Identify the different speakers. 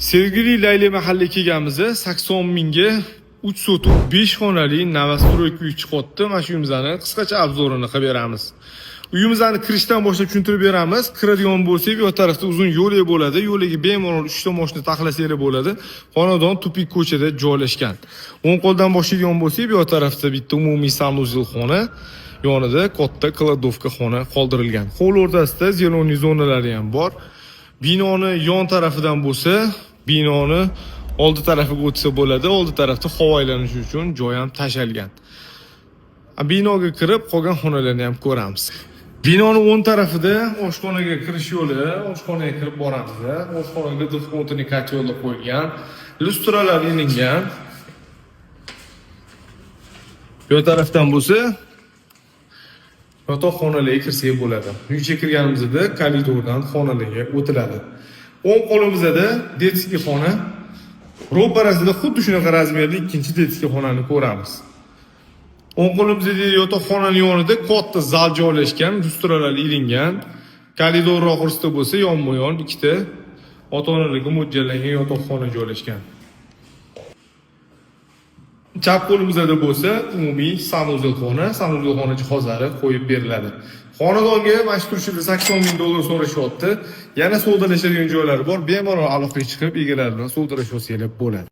Speaker 1: Sevgili Layli mahalla kelganmiz, 80 mingga 3 sotuq 5 xonali Novostroyka uy chiqyapti. Mana shu uyimizni qisqacha obzorini qilib beramiz. Uyimizni kirishdan boshlab tushuntirib beramiz. Kiradigan bo'lsak, bu tarafda uzun yo'lak bo'ladi. Yo'lagi bemalol 3 ta mashina taxlasanglar bo'ladi. Xonadon tupik ko'chada joylashgan. O'ng qo'ldan boshlaydigan bo'lsak, bu tarafda bitta umumiy sanuzel xona, yonida katta kladovka xona qoldirilgan. Hovli o'rtasida zeleniy zonalari ham bor. Binoni yon tarafidan bo'lsa, binoni oldi tarafiga o'tsa bo'ladi. Oldi tarafda havo aylanishi uchun joy ham tashalgan. Binoga kirib, qolgan xonalarni ham ko'ramiz. Binoni o'ng tarafida oshxonaga kirish yo'li, oshxonaga kirib boramiz. Oshxonaga dehqonotini kotyolda qo'yilgan, lustralar ilingan. Bu tarafdan bo'lsa, yotoqxonalarga kirsak bo'ladi. Uyga kirganimizda koridordan xonalarga o'tiladi. O'ng qo'limizda detskiy xona, ro'parasida xuddi shunaqa razmerli ikkinchi detskiy xonani ko'ramiz. O'ng qo'limizda yotoqxonaning yonida katta zal joylashgan, lustralar ilingan. Koridor oxirsida bo'lsa, yonma-yon ikkita ota-onalarga mo'ljallangan yotoqxona joylashgan. Chap qo'limizda bo'lsa, umumiy sanuzel xona jihozlari qo'yib beriladi. Xonadonga mana shu turishida 80 ming dollar so'rashyapti. Yana savdolashadigan joylari bor. Bemalol aloqaga chiqib egalari bilan savdolashib olsangiz bo'ladi.